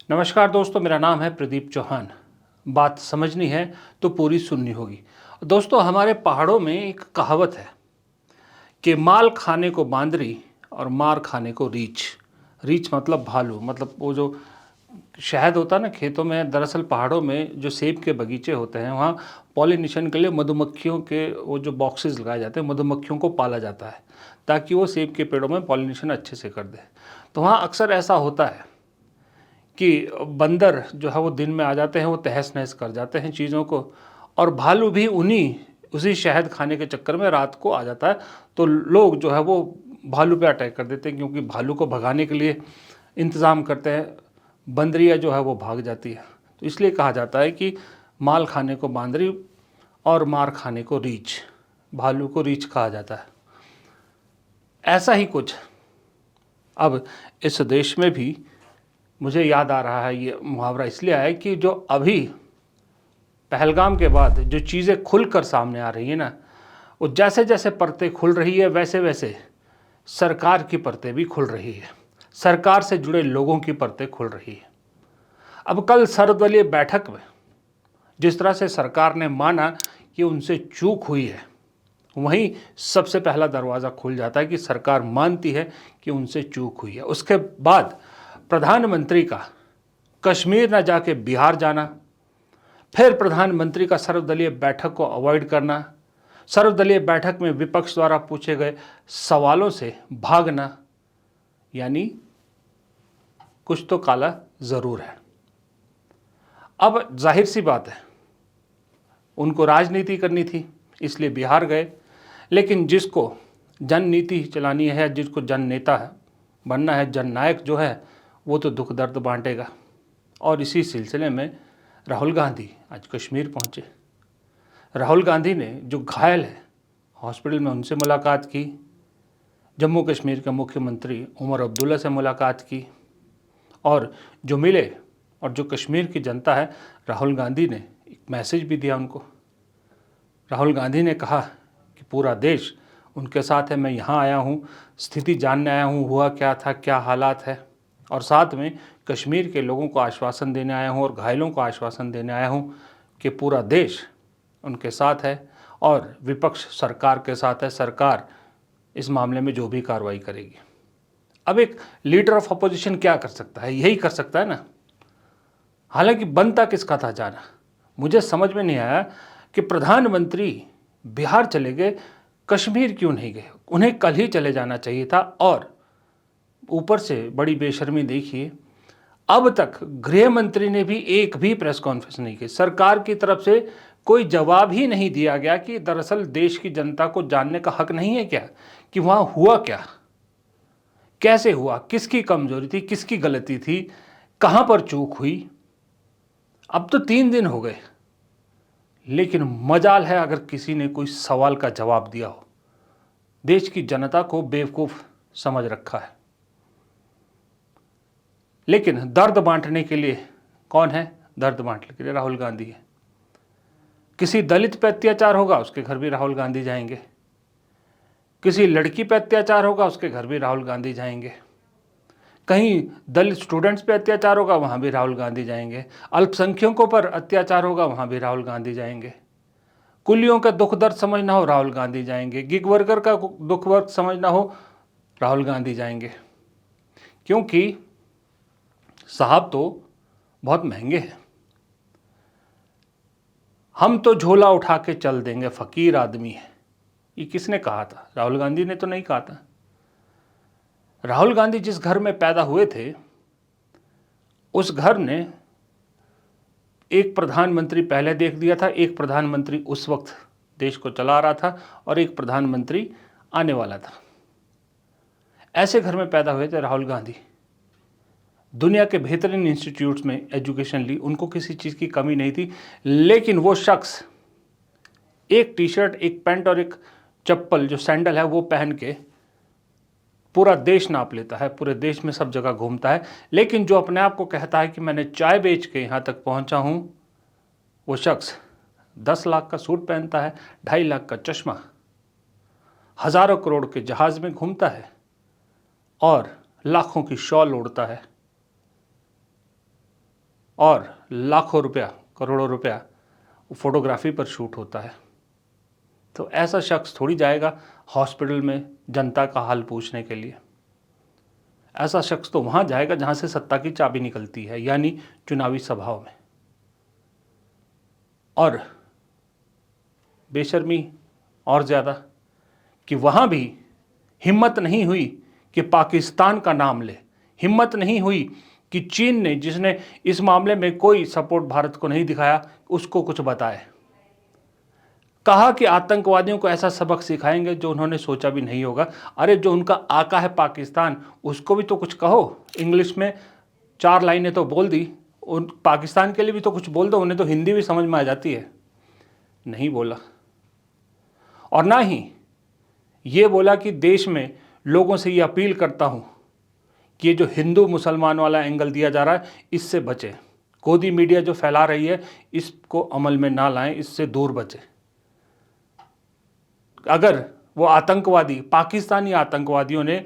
नमस्कार दोस्तों, मेरा नाम है प्रदीप चौहान। बात समझनी है तो पूरी सुननी होगी। दोस्तों, हमारे पहाड़ों में एक कहावत है कि माल खाने को बांदरी और मार खाने को रीछ। रीछ मतलब भालू, मतलब वो जो शहद होता है ना खेतों में। दरअसल पहाड़ों में जो सेब के बगीचे होते हैं वहाँ पॉलिनेशन के लिए मधुमक्खियों के वो जो बॉक्सेस लगाए जाते हैं, मधुमक्खियों को पाला जाता है ताकि वो सेब के पेड़ों में पॉलिनेशन अच्छे से कर दे। तो वहाँ अक्सर ऐसा होता है कि बंदर जो है वो दिन में आ जाते हैं, वो तहस नहस कर जाते हैं चीज़ों को, और भालू भी उसी शहद खाने के चक्कर में रात को आ जाता है। तो लोग जो है वो भालू पे अटैक कर देते हैं, क्योंकि भालू को भगाने के लिए इंतज़ाम करते हैं, बंदरिया जो है वो भाग जाती है। तो इसलिए कहा जाता है कि माल खाने को बांदरी और मार खाने को रीछ। भालू को रीछ कहा जाता है। ऐसा ही कुछ अब इस देश में भी मुझे याद आ रहा है। ये मुहावरा इसलिए आया कि जो अभी पहलगाम के बाद जो चीज़ें खुलकर सामने आ रही है ना, वो जैसे जैसे परतें खुल रही है वैसे वैसे सरकार की परतें भी खुल रही है, सरकार से जुड़े लोगों की परतें खुल रही है। अब कल सर्वदलीय बैठक में जिस तरह से सरकार ने माना कि उनसे चूक हुई है, वहीं सबसे पहला दरवाज़ा खुल जाता है कि सरकार मानती है कि उनसे चूक हुई है। उसके बाद प्रधानमंत्री का कश्मीर न जाके बिहार जाना, फिर प्रधानमंत्री का सर्वदलीय बैठक को अवॉइड करना, सर्वदलीय बैठक में विपक्ष द्वारा पूछे गए सवालों से भागना, यानी कुछ तो काला ज़रूर है। अब जाहिर सी बात है, उनको राजनीति करनी थी इसलिए बिहार गए, लेकिन जिसको जन नीति चलानी है, जिसको जन नेता बनना है, जन नायक जो है, वो तो दुख दर्द बांटेगा। और इसी सिलसिले में राहुल गांधी आज कश्मीर पहुंचे। राहुल गांधी ने जो घायल है हॉस्पिटल में उनसे मुलाकात की, जम्मू कश्मीर के मुख्यमंत्री उमर अब्दुल्ला से मुलाकात की, और जो मिले और जो कश्मीर की जनता है, राहुल गांधी ने एक मैसेज भी दिया उनको। राहुल गांधी ने कहा कि पूरा देश उनके साथ है, मैं यहाँ आया हूँ स्थिति जानने आया हूँ, हुआ क्या था, क्या हालात है, और साथ में कश्मीर के लोगों को आश्वासन देने आया हूँ और घायलों को आश्वासन देने आया हूँ कि पूरा देश उनके साथ है और विपक्ष सरकार के साथ है। सरकार इस मामले में जो भी कार्रवाई करेगी। अब एक लीडर ऑफ अपोजिशन क्या कर सकता है? यही कर सकता है ना। हालांकि बनता किसका था जाना, मुझे समझ में नहीं आया कि प्रधानमंत्री बिहार चले गए, कश्मीर क्यों नहीं गए? उन्हें कल ही चले जाना चाहिए था। और ऊपर से बड़ी बेशर्मी देखिए, अब तक गृह मंत्री ने भी एक भी प्रेस कॉन्फ्रेंस नहीं की। सरकार की तरफ से कोई जवाब ही नहीं दिया गया कि दरअसल देश की जनता को जानने का हक नहीं है क्या कि वहां हुआ क्या, कैसे हुआ, किसकी कमजोरी थी, किसकी गलती थी, कहां पर चूक हुई। अब तो 3 दिन हो गए, लेकिन मजाल है अगर किसी ने कोई सवाल का जवाब दिया हो। देश की जनता को बेवकूफ़ समझ रखा है। लेकिन दर्द बांटने के लिए कौन है? दर्द बांटने के लिए राहुल गांधी है। किसी दलित पे अत्याचार होगा उसके घर भी राहुल गांधी जाएंगे, किसी लड़की पे अत्याचार होगा उसके घर भी राहुल गांधी जाएंगे, कहीं दलित स्टूडेंट्स पे अत्याचार होगा वहाँ भी राहुल गांधी जाएंगे, अल्पसंख्यकों पर अत्याचार होगा वहाँ भी राहुल गांधी जाएंगे, कुलियों का दुख दर्द समझना हो राहुल गांधी जाएंगे, गिग वर्कर का दुख वर्क समझना हो राहुल गांधी जाएंगे। क्योंकि साहब तो बहुत महंगे हैं। हम तो झोला उठा के चल देंगे, फकीर आदमी है। ये किसने कहा था? राहुल गांधी ने तो नहीं कहा था। राहुल गांधी जिस घर में पैदा हुए थे उस घर ने एक प्रधानमंत्री पहले देख दिया था, एक प्रधानमंत्री उस वक्त देश को चला रहा था और एक प्रधानमंत्री आने वाला था। ऐसे घर में पैदा हुए थे राहुल गांधी। दुनिया के बेहतरीन इंस्टीट्यूट्स में एजुकेशन ली, उनको किसी चीज़ की कमी नहीं थी। लेकिन वो शख्स एक टी शर्ट, एक पैंट और एक चप्पल जो सैंडल है वो पहन के पूरा देश नाप लेता है, पूरे देश में सब जगह घूमता है। लेकिन जो अपने आप को कहता है कि मैंने चाय बेच के यहाँ तक पहुँचा हूँ, वो शख्स 10 लाख का सूट पहनता है, 2.5 लाख का चश्मा, हज़ारों करोड़ के जहाज़ में घूमता है और लाखों की शॉल ओढ़ता है। और लाखों रुपया, करोड़ों रुपया फोटोग्राफी पर शूट होता है। तो ऐसा शख्स थोड़ी जाएगा हॉस्पिटल में जनता का हाल पूछने के लिए। ऐसा शख्स तो वहाँ जाएगा जहाँ से सत्ता की चाबी निकलती है, यानी चुनावी सभाओं में। और बेशर्मी और ज़्यादा कि वहाँ भी हिम्मत नहीं हुई कि पाकिस्तान का नाम ले, हिम्मत नहीं हुई कि चीन ने, जिसने इस मामले में कोई सपोर्ट भारत को नहीं दिखाया, उसको कुछ बताए। कहा कि आतंकवादियों को ऐसा सबक सिखाएंगे जो उन्होंने सोचा भी नहीं होगा। अरे जो उनका आका है पाकिस्तान, उसको भी तो कुछ कहो। इंग्लिश में 4 लाइनें तो बोल दी, उन पाकिस्तान के लिए भी तो कुछ बोल दो, उन्हें तो हिंदी भी समझ में आ जाती है। नहीं बोला। और ना ही ये बोला कि देश में लोगों से ये अपील करता हूँ कि ये जो हिंदू मुसलमान वाला एंगल दिया जा रहा है, इससे बचें। गोदी मीडिया जो फैला रही है, इसको अमल में ना लाएं, इससे दूर बचें। अगर वो आतंकवादी, पाकिस्तानी आतंकवादियों ने,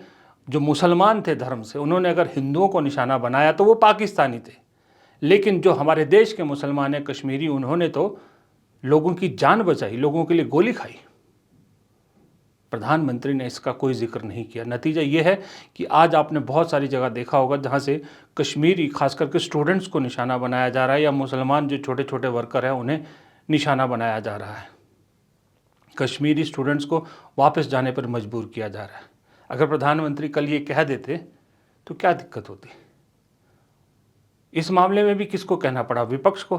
जो मुसलमान थे धर्म से, उन्होंने अगर हिंदुओं को निशाना बनाया तो वो पाकिस्तानी थे। लेकिन जो हमारे देश के मुसलमान हैं, कश्मीरी, उन्होंने तो लोगों की जान बचाई, लोगों के लिए गोली खाई। प्रधानमंत्री ने इसका कोई जिक्र नहीं किया। नतीजा ये है कि आज आपने बहुत सारी जगह देखा होगा जहाँ से कश्मीरी, खास करके स्टूडेंट्स को निशाना बनाया जा रहा है, या मुसलमान जो छोटे छोटे वर्कर हैं उन्हें निशाना बनाया जा रहा है। कश्मीरी स्टूडेंट्स को वापस जाने पर मजबूर किया जा रहा है। अगर प्रधानमंत्री कल ये कह देते तो क्या दिक्कत होती। इस मामले में भी किसको कहना पड़ा? विपक्ष को।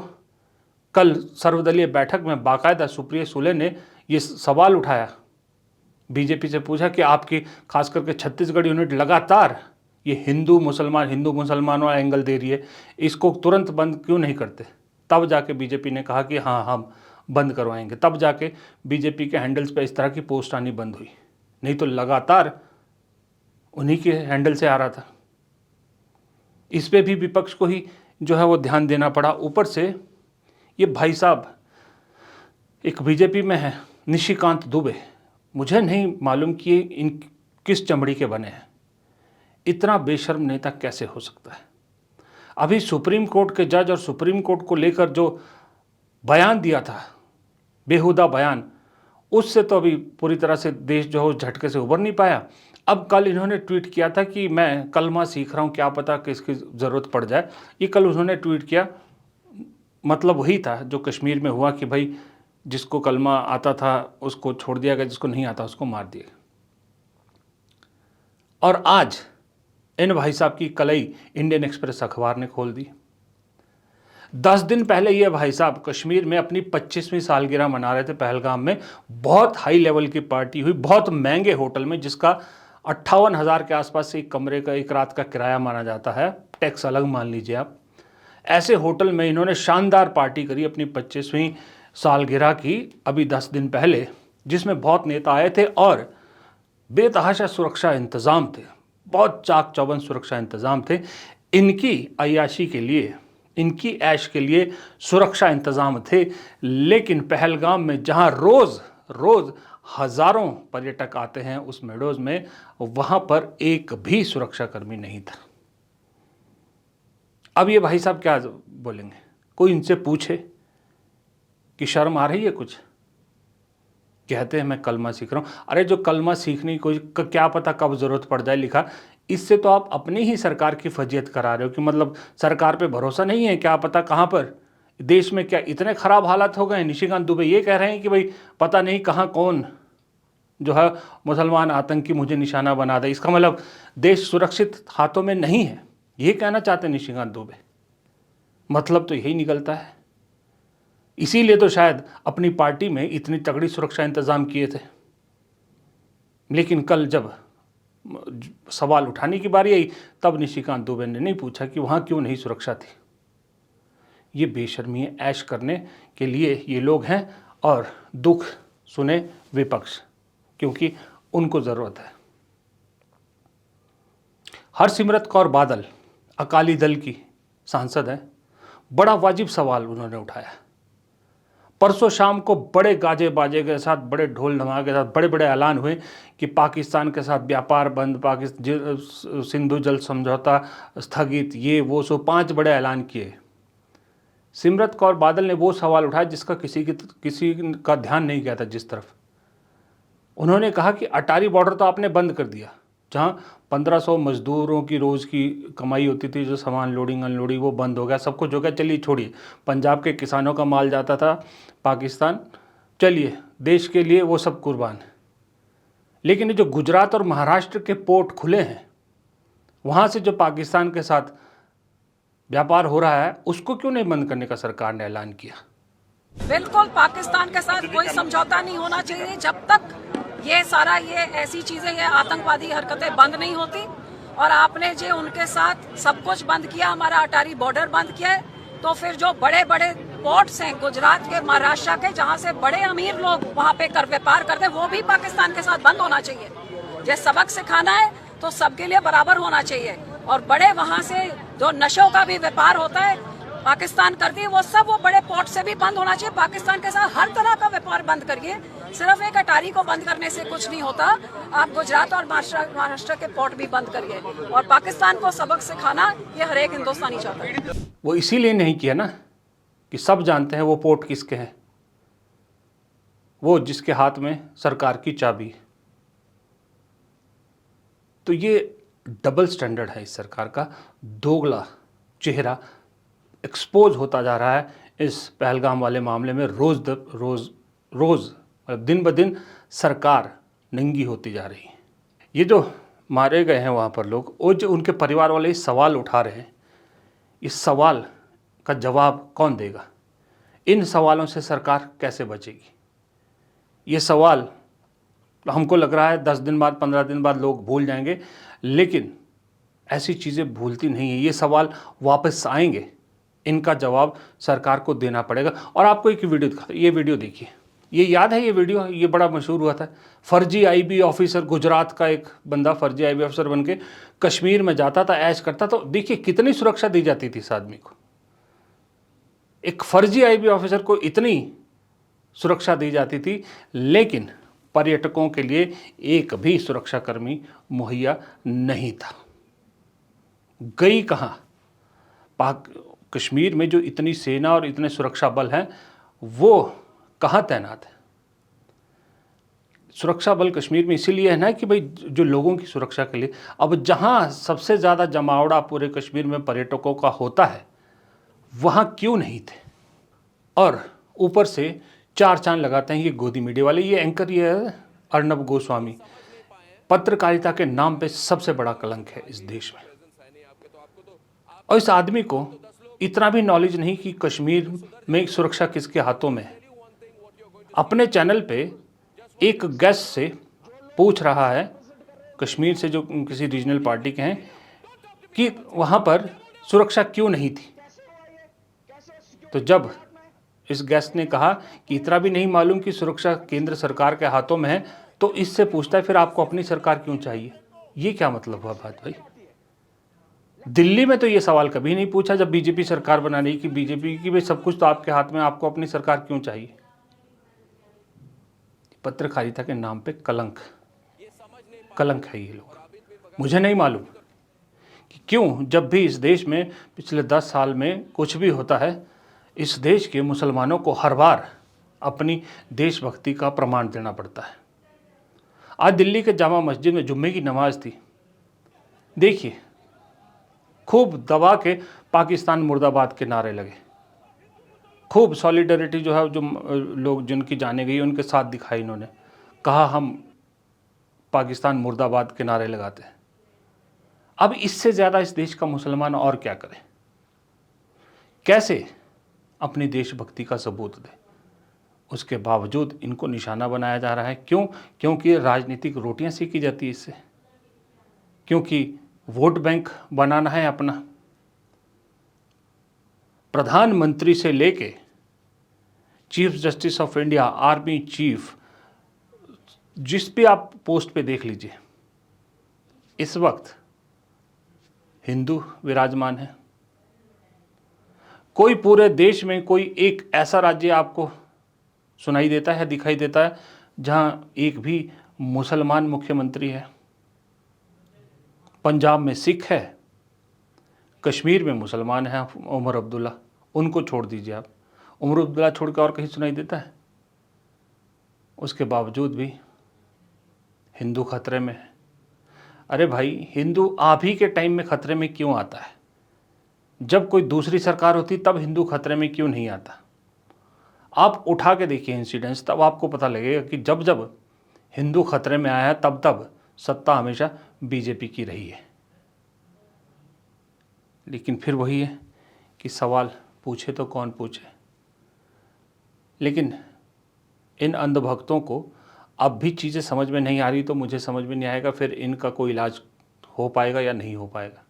कल सर्वदलीय बैठक में बाकायदा सुप्रिया सुले ने ये सवाल उठाया, बीजेपी से पूछा कि आपकी खास करके छत्तीसगढ़ यूनिट लगातार ये हिंदू मुसलमान वाला एंगल दे रही है, इसको तुरंत बंद क्यों नहीं करते? तब जाके बीजेपी ने कहा कि हाँ, हम बंद करवाएंगे। तब जाके बीजेपी के हैंडल्स पे इस तरह की पोस्ट आनी बंद हुई, नहीं तो लगातार उन्हीं के हैंडल से आ रहा था। इस पे भी विपक्ष को ही जो है वो ध्यान देना पड़ा। ऊपर से ये भाई साहब एक बीजेपी में है, निशिकांत दुबे, मुझे नहीं मालूम कि इन किस चमड़ी के बने हैं। इतना बेशर्म नेता कैसे हो सकता है? अभी सुप्रीम कोर्ट के जज और सुप्रीम कोर्ट को लेकर जो बयान दिया था, बेहुदा बयान, उससे तो अभी पूरी तरह से देश जो है उस झटके से उबर नहीं पाया। अब कल इन्होंने ट्वीट किया था कि मैं कलमा सीख रहा हूँ, क्या पता कि इसकी ज़रूरत पड़ जाए। ये कल उन्होंने ट्वीट किया, मतलब वही था जो कश्मीर में हुआ कि भाई जिसको कलमा आता था उसको छोड़ दिया गया, जिसको नहीं आता उसको मार दिया। और आज इन भाई साहब की कलई इंडियन एक्सप्रेस अखबार ने खोल दी। 10 दिन पहले ये भाई साहब कश्मीर में अपनी 25वीं सालगिरह मना रहे थे पहलगाम में। बहुत हाई लेवल की पार्टी हुई, बहुत महंगे होटल में, जिसका 58,000 के आसपास से एक कमरे का, एक रात का किराया माना जाता है, टैक्स अलग मान लीजिए आप। ऐसे होटल में इन्होंने शानदार पार्टी करी अपनी 25वीं सालगिरह की अभी 10 दिन पहले, जिसमें बहुत नेता आए थे और बेतहाशा सुरक्षा इंतज़ाम थे, बहुत चाक चौबंद सुरक्षा इंतज़ाम थे। इनकी अय्याशी के लिए, इनकी ऐश के लिए सुरक्षा इंतज़ाम थे। लेकिन पहलगाम में जहां रोज़ रोज़ हज़ारों पर्यटक आते हैं उस मेडोज़ में, वहां पर एक भी सुरक्षाकर्मी नहीं था। अब ये भाई साहब क्या बोलेंगे? कोई इनसे पूछे कि शर्म आ रही है कुछ? कहते हैं मैं कलमा सीख रहा हूँ। अरे जो कलमा सीखने की कोई क्या पता कब ज़रूरत पड़ जाए लिखा, इससे तो आप अपनी ही सरकार की फजीयत करा रहे हो कि मतलब सरकार पे भरोसा नहीं है, क्या पता कहाँ पर देश में क्या इतने ख़राब हालात हो गए हैं। निशिकांत दुबे ये कह रहे हैं कि भाई पता नहीं कहाँ कौन जो है मुसलमान आतंकी मुझे निशाना बना दे, इसका मतलब देश सुरक्षित हाथों में नहीं है, ये कहना चाहते हैं निशिकांत दुबे। मतलब तो यही निकलता है। इसीलिए तो शायद अपनी पार्टी में इतनी तगड़ी सुरक्षा इंतज़ाम किए थे। लेकिन कल जब सवाल उठाने की बारी आई, तब निशिकांत दुबे ने नहीं पूछा कि वहाँ क्यों नहीं सुरक्षा थी। ये बेशर्मी है, ऐश करने के लिए ये लोग हैं। और दुख सुने विपक्ष, क्योंकि उनको ज़रूरत है। हरसिमरत कौर बादल अकाली दल की सांसद हैं। बड़ा वाजिब सवाल उन्होंने उठाया। परसों शाम को बड़े गाजे बाजे के साथ, बड़े ढोल धमाके के साथ बड़े बड़े ऐलान हुए कि पाकिस्तान के साथ व्यापार बंद, सिंधु जल समझौता स्थगित, ये वो, सो 5 बड़े ऐलान किए। सिमरत कौर बादल ने वो सवाल उठाया जिसका किसी का ध्यान नहीं गया था जिस तरफ। उन्होंने कहा कि अटारी बॉर्डर तो आपने बंद कर दिया, जहाँ 1500 मजदूरों की रोज़ की कमाई होती थी, जो सामान लोडिंग अनलोडिंग वो बंद हो गया, सब कुछ हो गया। चलिए छोड़िए, पंजाब के किसानों का माल जाता था पाकिस्तान, चलिए देश के लिए वो सब कुर्बान। लेकिन ये जो गुजरात और महाराष्ट्र के पोर्ट खुले हैं, वहाँ से जो पाकिस्तान के साथ व्यापार हो रहा है, उसको क्यों नहीं बंद करने का सरकार ने ऐलान किया? बिल्कुल पाकिस्तान के साथ कोई समझौता नहीं होना चाहिए जब तक ये ऐसी चीजें, ये आतंकवादी हरकतें बंद नहीं होती। और आपने जो उनके साथ सब कुछ बंद किया, हमारा अटारी बॉर्डर बंद किया है, तो फिर जो बड़े बड़े पोर्ट्स हैं गुजरात के, महाराष्ट्र के, जहाँ से बड़े अमीर लोग वहाँ पे कर व्यापार करते हैं, वो भी पाकिस्तान के साथ बंद होना चाहिए। ये सबक सिखाना है तो सबके लिए बराबर होना चाहिए। और बड़े वहाँ से जो नशों का भी व्यापार होता है पाकिस्तान करती है, वो सब वो बड़े पोर्ट से भी बंद होना चाहिए। पाकिस्तान के साथ हर तरह का व्यापार बंद करिए, सिर्फ एक अटारी को बंद करने से कुछ नहीं होता। आप गुजरात और महाराष्ट्र के पोर्ट भी बंद करिए। और पाकिस्तान को सबक सिखाना ये हर एक हिंदुस्तानी चाहता है। वो इसीलिए नहीं किया ना कि सब जानते हैं वो पोर्ट किसके हैं, वो जिसके हाथ में सरकार की चाबी। तो ये डबल स्टैंडर्ड है इस सरकार का, दोगला चेहरा एक्सपोज होता जा रहा है इस पहलगाम वाले मामले में। रोज़ मतलब दिन ब दिन सरकार नंगी होती जा रही है। ये जो मारे गए हैं वहाँ पर लोग, वो जो उनके परिवार वाले इस सवाल उठा रहे हैं, इस सवाल का जवाब कौन देगा? इन सवालों से सरकार कैसे बचेगी? ये सवाल हमको लग रहा है 10 दिन बाद 15 दिन बाद लोग भूल जाएंगे, लेकिन ऐसी चीज़ें भूलती नहीं है। ये सवाल वापस आएंगे, इनका जवाब सरकार को देना पड़ेगा। और आपको एक वीडियो दिखाता हूं, ये वीडियो देखिए। ये याद है, ये वीडियो ये बड़ा मशहूर हुआ था। फर्जी आईबी ऑफिसर, गुजरात का एक बंदा फर्जी आईबी ऑफिसर बन के कश्मीर में जाता था, ऐश करता। तो देखिए कितनी सुरक्षा दी जाती थी इस आदमी को। एक फर्जी आईबी ऑफिसर को इतनी सुरक्षा दी जाती थी, लेकिन पर्यटकों के लिए एक भी सुरक्षाकर्मी मुहैया नहीं था। गई कहाँ? कश्मीर में जो इतनी सेना और इतने सुरक्षा बल हैं, वो कहाँ तैनात है? सुरक्षा बल कश्मीर में इसीलिए है ना कि भाई जो लोगों की सुरक्षा के लिए। अब जहाँ सबसे ज़्यादा जमावड़ा पूरे कश्मीर में पर्यटकों का होता है, वहाँ क्यों नहीं थे? और ऊपर से चार चांद लगाते हैं ये गोदी मीडिया वाले। ये एंकर ये है अर्नब गोस्वामी, पत्रकारिता के नाम पे सबसे बड़ा कलंक है इस देश में। और इस आदमी को इतना भी नॉलेज नहीं कि कश्मीर में सुरक्षा किसके हाथों में है। अपने चैनल पे एक गेस्ट से पूछ रहा है, कश्मीर से जो किसी रीजनल पार्टी के हैं, कि वहाँ पर सुरक्षा क्यों नहीं थी। तो जब इस गेस्ट ने कहा कि इतना भी नहीं मालूम कि सुरक्षा केंद्र सरकार के हाथों में है, तो इससे पूछता है फिर आपको अपनी सरकार क्यों चाहिए? ये क्या मतलब हुआ बात भाई? दिल्ली में तो ये सवाल कभी नहीं पूछा जब बीजेपी सरकार बनाने की, बीजेपी की भाई सब कुछ तो आपके हाथ में, आपको अपनी सरकार क्यों चाहिए? पत्रकारिता के नाम पे कलंक है ये लोग। मुझे नहीं मालूम कि क्यों जब भी इस देश में पिछले 10 साल में कुछ भी होता है, इस देश के मुसलमानों को हर बार अपनी देशभक्ति का प्रमाण देना पड़ता है। आज दिल्ली के जामा मस्जिद में जुम्मे की नमाज थी। देखिए, खूब दबा के पाकिस्तान मुर्दाबाद के नारे लगे, खूब सॉलिडरिटी जो है, जो लोग जिनकी जाने गई उनके साथ दिखाई। इन्होंने कहा हम पाकिस्तान मुर्दाबाद के नारे लगाते हैं। अब इससे ज़्यादा इस देश का मुसलमान और क्या करे? कैसे अपनी देशभक्ति का सबूत दे? उसके बावजूद इनको निशाना बनाया जा रहा है। क्यों? क्योंकि राजनीतिक रोटियां सेकी जाती है इससे, क्योंकि वोट बैंक बनाना है अपना। प्रधानमंत्री से लेके chief justice of India, army chief, जिस भी आप पोस्ट पे देख लीजिए, इस वक्त हिंदू विराजमान है। कोई पूरे देश में कोई एक ऐसा राज्य आपको सुनाई देता है, दिखाई देता है, जहां एक भी मुसलमान मुख्यमंत्री है? पंजाब में सिख है, कश्मीर में मुसलमान है उमर अब्दुल्ला, उनको छोड़ दीजिए आप। उमर अब्दुल्ला छोड़ के और कहीं सुनाई देता है? उसके बावजूद भी हिंदू खतरे में है। अरे भाई, हिंदू आप ही के टाइम में खतरे में क्यों आता है? जब कोई दूसरी सरकार होती तब हिंदू खतरे में क्यों नहीं आता? आप उठा के देखिए इंसिडेंट्स, तब आपको पता लगेगा कि जब जब हिंदू खतरे में आया है तब तब सत्ता हमेशा बीजेपी की रही है। लेकिन फिर वही है कि सवाल पूछे तो कौन पूछे। लेकिन इन अंधभक्तों को अब भी चीज़ें समझ में नहीं आ रही, तो मुझे समझ में नहीं आएगा फिर इनका कोई इलाज हो पाएगा या नहीं हो पाएगा।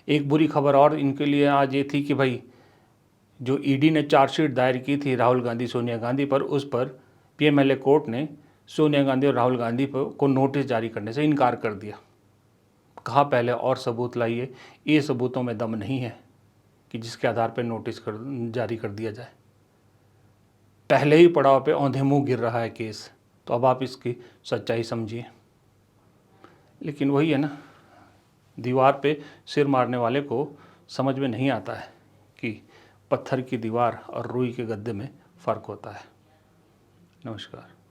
एक बुरी खबर और इनके लिए आज ये थी कि भाई, जो ईडी ने चार्जशीट दायर की थी राहुल गांधी सोनिया गांधी पर, उस पर पीएमएलए कोर्ट ने सोनिया गांधी और राहुल गांधी को नोटिस जारी करने से इनकार कर दिया। कहा पहले और सबूत लाइए, ये सबूतों में दम नहीं है कि जिसके आधार पर नोटिस जारी कर दिया जाए। पहले ही पड़ाव पे औंधे मुंह गिर रहा है केस, तो अब आप इसकी सच्चाई समझिए। लेकिन वही है ना, दीवार पे सिर मारने वाले को समझ में नहीं आता है कि पत्थर की दीवार और रुई के गद्दे में फ़र्क होता है। नमस्कार।